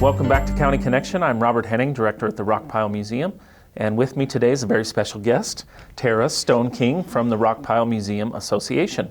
Welcome back to County Connection. I'm Robert Henning, director at the Rockpile Museum. And with me today is a very special guest, Tara Stone King from the Rockpile Museum Association.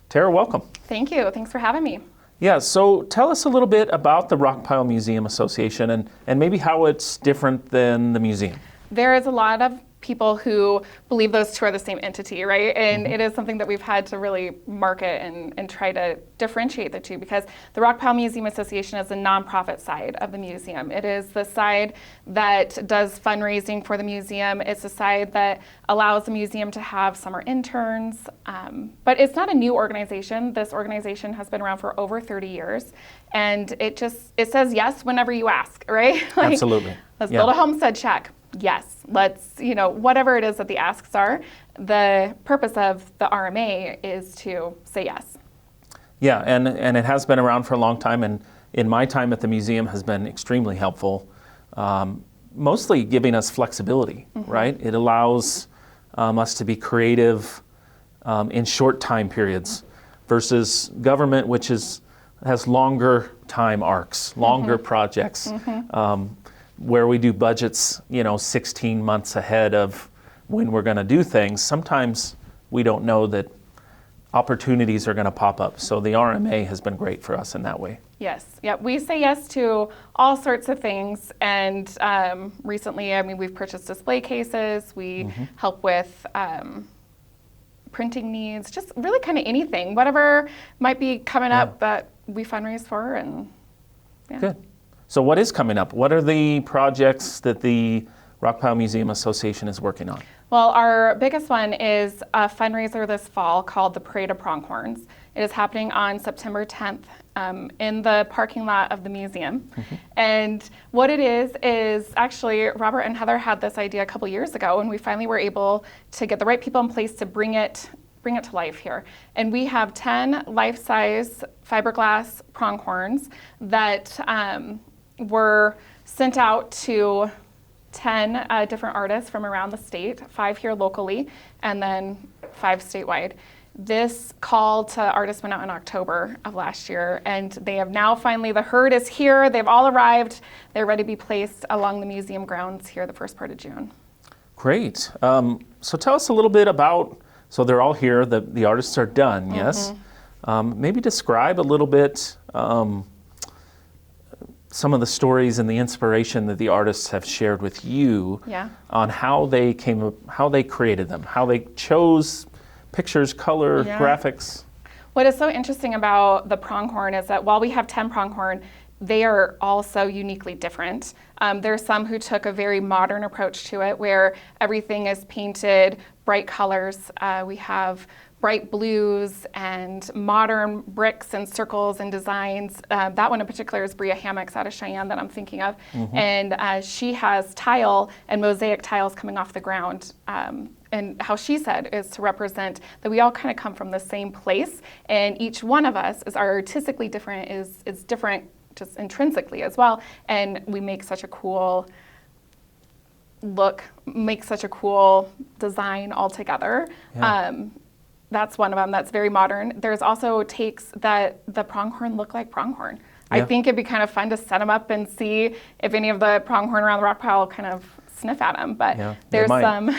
Tara, welcome. Thank you. Thanks for having me. Yeah, so tell us a little bit about the Rockpile Museum Association and maybe how it's different than the museum. There is a lot of people who believe those two are the same entity, right? And it is something that we've had to really market and try to differentiate the two, because the Rockpile Museum Association is the nonprofit side of the museum. It is the side that does fundraising for the museum. It's the side that allows the museum to have summer interns. But it's not a new organization. This organization has been around for over 30 years. And it says yes whenever you ask, right? Absolutely. Let's build a homestead shack. Yes, let's, whatever it is that the asks are, the purpose of the RMA is to say yes. Yeah, and it has been around for a long time, and in my time at the museum has been extremely helpful, mostly giving us flexibility, right? It allows us to be creative in short time periods versus government, which has longer time arcs, longer projects. Where we do budgets, 16 months ahead of when we're going to do things. Sometimes we don't know that opportunities are going to pop up. So the RMA has been great for us in that way. Yes. Yeah. We say yes to all sorts of things. And recently, we've purchased display cases. We help with printing needs, just really kind of anything, whatever might be coming up that we fundraise for. And yeah. Good. So what is coming up? What are the projects that the Rockpile Museum Association is working on? Well, our biggest one is a fundraiser this fall called the Parade of Pronghorns. It is happening on September 10th in the parking lot of the museum. And what it is actually Robert and Heather had this idea a couple years ago, and we finally were able to get the right people in place to bring it to life here. And we have 10 life-size fiberglass pronghorns that were sent out to 10 different artists from around the state, 5 here locally, and then 5 statewide. This call to artists went out in October of last year, and they have now finally, the herd is here, they've all arrived, they're ready to be placed along the museum grounds here the first part of June. Great. So tell us a little bit about, so they're all here, the artists are done, yes? Maybe describe a little bit some of the stories and the inspiration that the artists have shared with you on how they created them, how they chose pictures, color, graphics. What is so interesting about the pronghorn is that while we have 10 pronghorn, they are all so uniquely different. There are some who took a very modern approach to it, where everything is painted bright colors. We have bright blues and modern bricks and circles and designs. That one in particular is Bria Hammocks out of Cheyenne that I'm thinking of. And she has tile and mosaic tiles coming off the ground. And how she said is to represent that we all kind of come from the same place, and each one of us is artistically different, is different just intrinsically as well. And we make such a cool look, make such a cool design all together. That's one of them that's very modern. There's also takes that the pronghorn look like pronghorn. I think it'd be kind of fun to set them up and see if any of the pronghorn around the Rockpile kind of sniff at them. But there's some,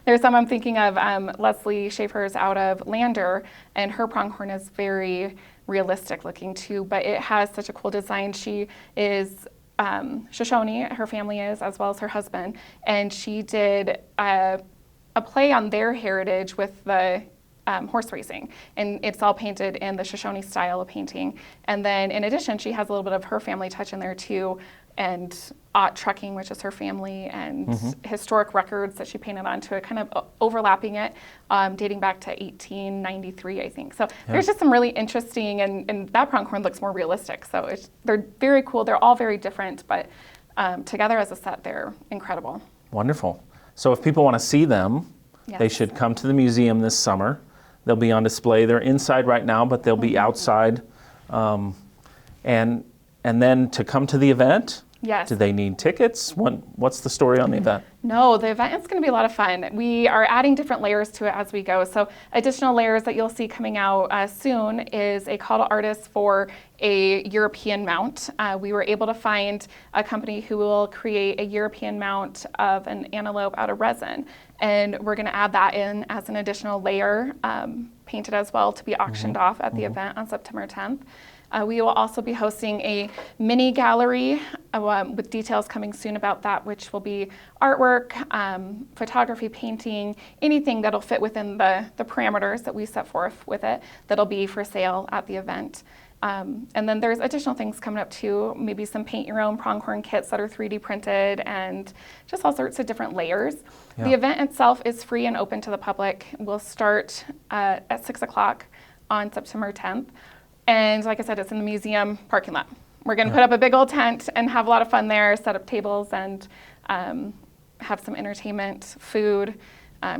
there's some I'm thinking of. Leslie Schaefer's out of Lander, and her pronghorn is very realistic looking too, but it has such a cool design. She is Shoshone, her family is, as well as her husband, and she did a play on their heritage with the horse racing, and it's all painted in the Shoshone style of painting. And then in addition, she has a little bit of her family touch in there too, and Ott Trucking, which is her family, and historic records that she painted onto it, kind of overlapping it, dating back to 1893, I think. So there's just some really interesting, and that pronghorn looks more realistic. So they're very cool. They're all very different, but together as a set, they're incredible. Wonderful. So if people want to see them, they should come to the museum this summer. They'll be on display. They're inside right now, but they'll be outside. And then to come to the event, Yes. Do they need tickets? What's the story on the event? No, the event is going to be a lot of fun. We are adding different layers to it as we go. So additional layers that you'll see coming out soon is a call to artists for a European mount. We were able to find a company who will create a European mount of an antelope out of resin. And we're going to add that in as an additional layer, painted as well, to be auctioned off at the event on September 10th. We will also be hosting a mini gallery with details coming soon about that, which will be artwork, photography, painting, anything that'll fit within the parameters that we set forth with it that'll be for sale at the event. And then there's additional things coming up too, maybe some paint your own pronghorn kits that are 3D printed and just all sorts of different layers. Yeah. The event itself is free and open to the public. We'll start at 6 o'clock on September 10th. And like I said, it's in the museum parking lot. We're going to put up a big old tent and have a lot of fun there, set up tables and have some entertainment, food,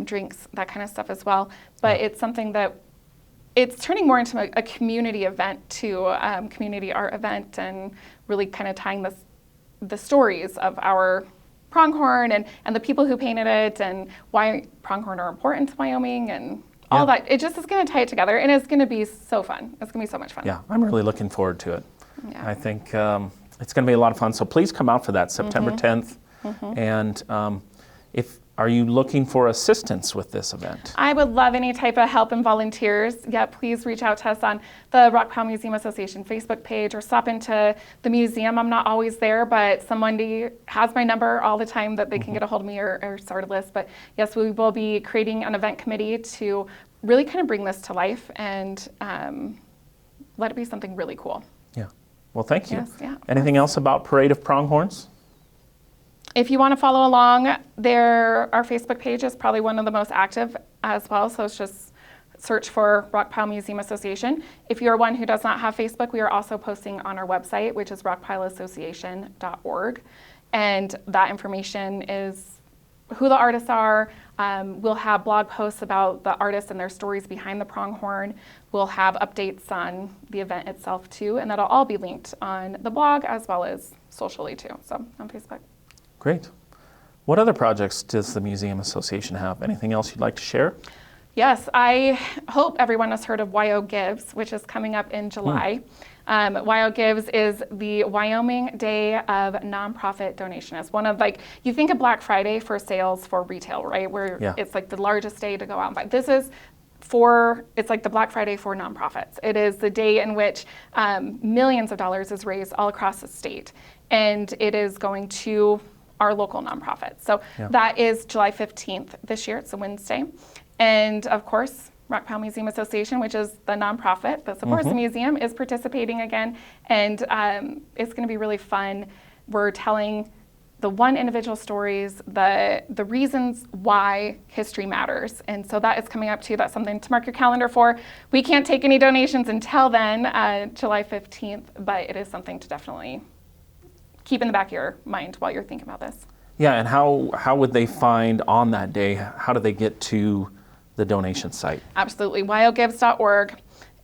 drinks, that kind of stuff as well. But it's something that it's turning more into a community event too, community art event, and really kind of tying the stories of our pronghorn and the people who painted it and why pronghorn are important to Wyoming and all that. It just is going to tie it together, and it's going to be so fun. It's going to be so much fun. Yeah, I'm really looking forward to it. Yeah. I think it's going to be a lot of fun. So please come out for that September 10th. And are you looking for assistance with this event? I would love any type of help and volunteers. Yeah, please reach out to us on the Rockpile Museum Association Facebook page or stop into the museum. I'm not always there, but somebody has my number all the time that they can get a hold of me or start a list. But yes, we will be creating an event committee to really kind of bring this to life and let it be something really cool. Yeah. Well, thank you. Yes, yeah, Anything else about Parade of Pronghorns? If you want to follow along, our Facebook page is probably one of the most active as well. So it's just search for Rockpile Museum Association. If you're one who does not have Facebook, we are also posting on our website, which is rockpileassociation.org. And that information is who the artists are. We'll have blog posts about the artists and their stories behind the pronghorn. We'll have updates on the event itself too, and that'll all be linked on the blog as well as socially too, so on Facebook. Great. What other projects does the Museum Association have? Anything else you'd like to share? Yes, I hope everyone has heard of WYO Gives, which is coming up in July. WYO Gives is the Wyoming Day of Nonprofit Donation. It's one of, you think of Black Friday for sales for retail, right? Where it's like the largest day to go out and buy. This is it's like the Black Friday for nonprofits. It is the day in which millions of dollars is raised all across the state. And it is going to our local nonprofits. So that is July 15th this year. It's a Wednesday. And of course, Rockpile Museum Association, which is the nonprofit that supports the museum, is participating again. And it's going to be really fun. We're telling the one individual stories, the reasons why history matters. And so that is coming up too. That's something to mark your calendar for. We can't take any donations until then, July 15th, but it is something to definitely keep in the back of your mind while you're thinking about this. Yeah, and how would they find on that day, how do they get to the donation site? Absolutely, wyogives.org,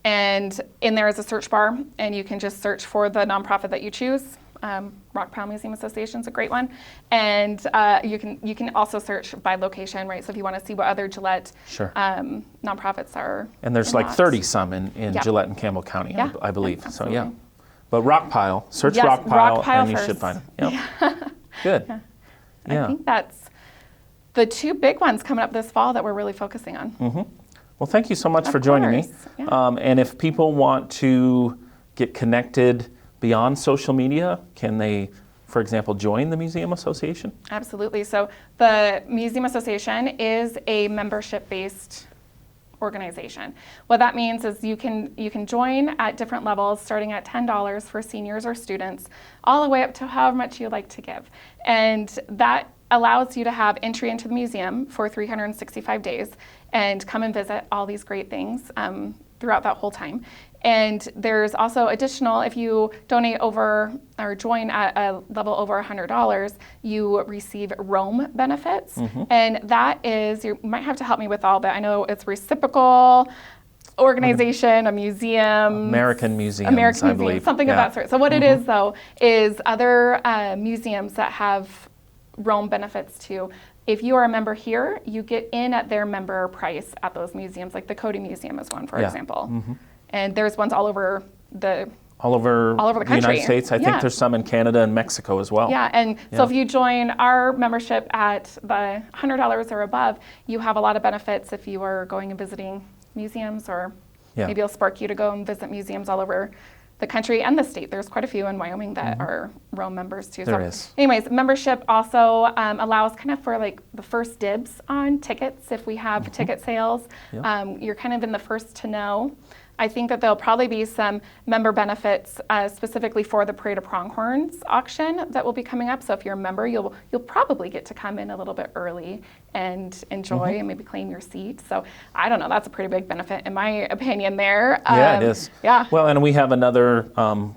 and in there is a search bar, and you can just search for the nonprofit that you choose. Rockpile Museum Association is a great one, and you can also search by location, right? So if you want to see what other Gillette nonprofits are. And there's like 30 some in Gillette and Campbell County, I believe. So yeah. But Rockpile, search Rockpile and you should find them. Yep. Good. I think that's the two big ones coming up this fall that we're really focusing on. Well, thank you so much for joining me. And if people want to get connected beyond social media, can they, for example, join the Museum Association? Absolutely. So the Museum Association is a membership-based organization. What that means is you can join at different levels, starting at $10 for seniors or students, all the way up to however much you like to give. And that allows you to have entry into the museum for 365 days and come and visit all these great things throughout that whole time. And there's also additional, if you donate over or join at a level over $100, you receive roam benefits. And that is, you might have to help me with all that. I know it's reciprocal. organization, a museum. American Museums, American I Museum, believe. something of that sort. So what it is, though, is other museums that have Rome benefits too. If you are a member here, you get in at their member price at those museums, like the Cody Museum is one, for example. And there's ones all over the the country. United States. I think there's some in Canada and Mexico as well. Yeah, and so if you join our membership at the $100 or above, you have a lot of benefits if you are going and visiting museums, or maybe it'll spark you to go and visit museums all over the country and the state. There's quite a few in Wyoming that are Rome members too. There is. Anyways, membership also allows kind of for like the first dibs on tickets. If we have ticket sales, you're kind of in the first to know. I think that there'll probably be some member benefits specifically for the Parade of Pronghorns auction that will be coming up. So if you're a member, you'll probably get to come in a little bit early and enjoy and maybe claim your seat. So I don't know, that's a pretty big benefit in my opinion there. Yeah, it is. Yeah. Well, and we have another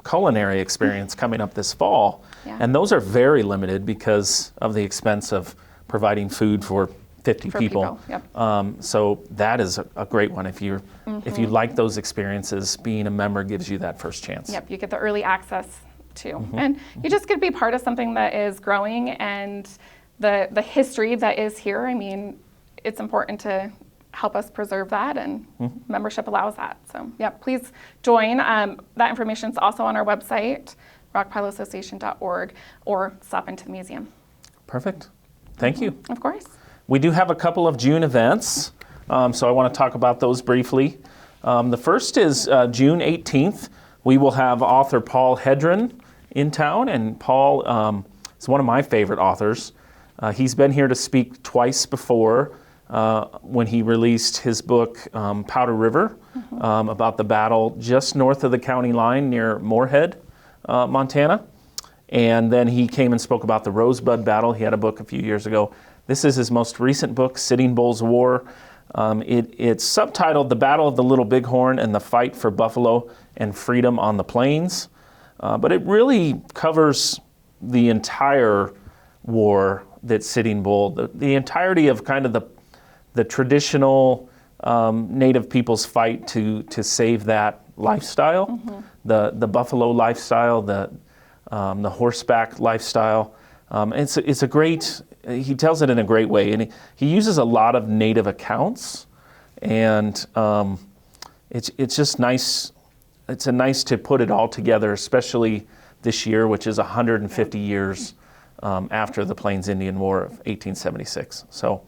culinary experience coming up this fall. And those are very limited because of the expense of providing food for 50 people. So that is a great one. If you like those experiences, being a member gives you that first chance. Yep, you get the early access too. And you just get to be part of something that is growing, and the history that is here. I mean, it's important to help us preserve that, and membership allows that. So yeah, please join. That information is also on our website, rockpileassociation.org, or stop into the museum. Perfect. Thank you. Of course. We do have a couple of June events, so I want to talk about those briefly. The first is June 18th. We will have author Paul Hedren in town, and Paul is one of my favorite authors. He's been here to speak twice before when he released his book, Powder River, about the battle just north of the county line near Moorhead, Montana. And then he came and spoke about the Rosebud Battle. He had a book a few years ago. This is his most recent book, Sitting Bull's War. It's subtitled The Battle of the Little Bighorn and the Fight for Buffalo and Freedom on the Plains. But it really covers the entire war that Sitting Bull, the entirety of kind of the traditional Native people's fight to save that lifestyle, the buffalo lifestyle, the horseback lifestyle. It's a great, he tells it in a great way, and he uses a lot of Native accounts, and it's just nice. It's nice to put it all together, especially this year, which is 150 years after the Plains Indian War of 1876. So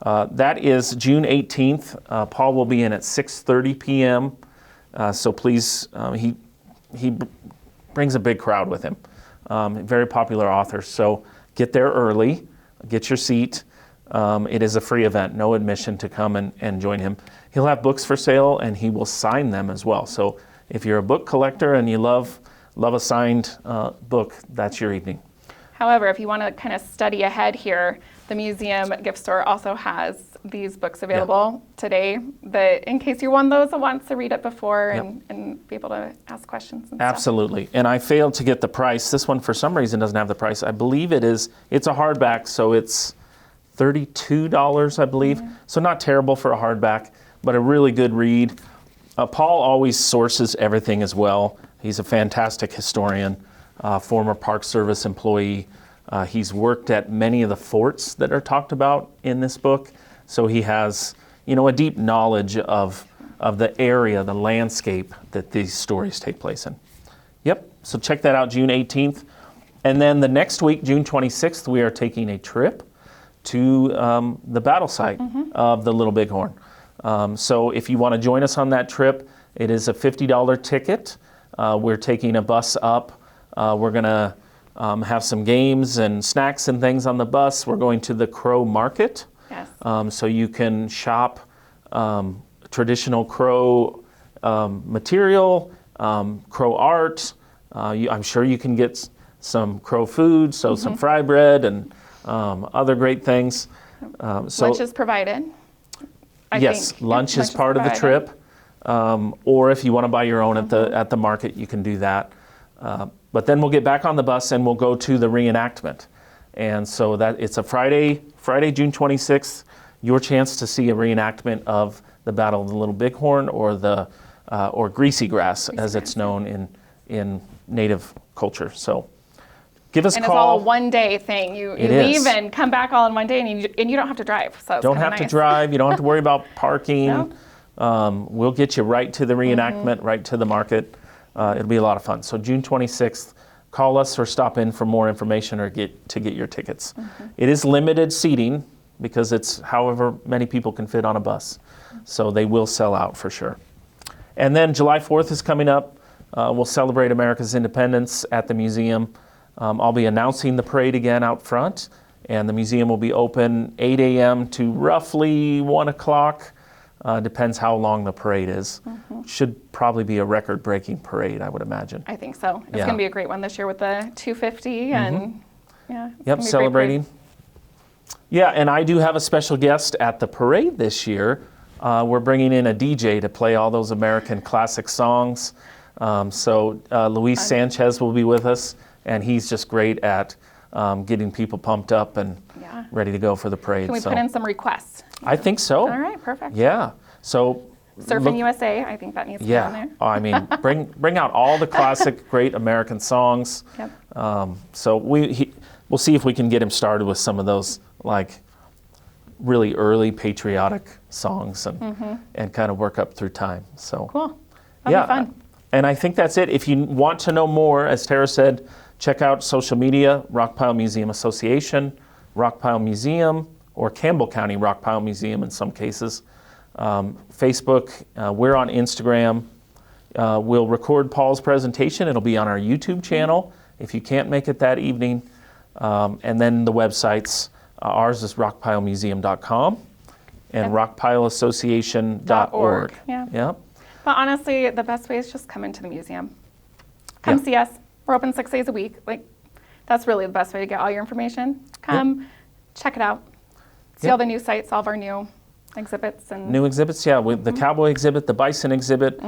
that is June 18th. Paul will be in at 6:30 p.m. So please, he brings a big crowd with him. Very popular author. So get there early, get your seat. It is a free event, no admission to come and join him. He'll have books for sale, and he will sign them as well. So if you're a book collector and you love a signed book, that's your evening. However, if you want to kind of study ahead here, the museum gift store also has these books available today, that in case you're one of those that wants to read it before and be able to ask questions and Absolutely. And I failed to get the price. This one, for some reason, doesn't have the price. I believe it's a hardback, so it's $32, I believe. So not terrible for a hardback, but a really good read. Paul always sources everything as well. He's a fantastic historian, former Park Service employee. He's worked at many of the forts that are talked about in this book. So he has, a deep knowledge of the area, the landscape that these stories take place in. Yep, so check that out, June 18th. And then the next week, June 26th, we are taking a trip to the battle site of the Little Bighorn. So if you want to join us on that trip, it is a $50 ticket. We're taking a bus up. We're going to have some games and snacks and things on the bus. We're going to the Crow Market. Yes. So you can shop traditional Crow material, Crow art. I'm sure you can get some Crow food, so some fry bread and other great things. Lunch is provided. Yes, lunch is part of the trip. Or if you want to buy your own at the market, you can do that. But then we'll get back on the bus and we'll go to the reenactment. And so that it's a Friday, June 26th, your chance to see a reenactment of the Battle of the Little Bighorn or the or greasy grass, as it's known in Native culture. So give us a and call. it's all a one-day thing. You leave and come back all in one day, and you don't have to drive. So it's don't have nice. to drive. You don't have to worry about parking. No. We'll get you right to the reenactment, right to the market. It'll be a lot of fun. So June 26th, call us or stop in for more information or get your tickets. It is limited seating because it's however many people can fit on a bus. So they will sell out for sure. And then July 4th is coming up. We'll celebrate America's independence at the museum. I'll be announcing the parade again out front, and the museum will be open 8 a.m. to roughly 1 o'clock. Depends how long the parade is. Should probably be a record-breaking parade, I would imagine. I think so. It's going to be a great one this year with the 250 and Yep, celebrating. Yeah, and I do have a special guest at the parade this year. We're bringing in a DJ to play all those American classic songs. So Luis Sanchez will be with us, and he's just great at getting people pumped up and ready to go for the parade. Can we put in some requests? I think so. All right, perfect. Yeah. So Surfing USA, I think that needs to be on there. I mean, bring out all the classic, great American songs. Yep. So we'll see if we can get him started with some of those like really early patriotic songs and kind of work up through time. So cool. That'll be fun. And I think that's it. If you want to know more, as Tara said, check out social media, Rockpile Museum Association, Rockpile Museum, or Campbell County Rockpile Museum in some cases. Facebook, we're on Instagram. We'll record Paul's presentation. It'll be on our YouTube channel if you can't make it that evening. And then the websites, ours is rockpilemuseum.com and rockpileassociation.org. Yeah. Yep. But honestly, the best way is just come into the museum. Come see us. We're open 6 days a week. Like, that's really the best way to get all your information. Come, check it out. See all the new sites, all of our new exhibits. And new exhibits, with the cowboy exhibit, the bison exhibit.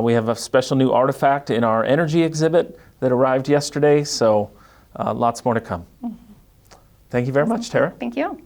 We have a special new artifact in our energy exhibit that arrived yesterday. So lots more to come. Thank you very much, Tara. Thank you.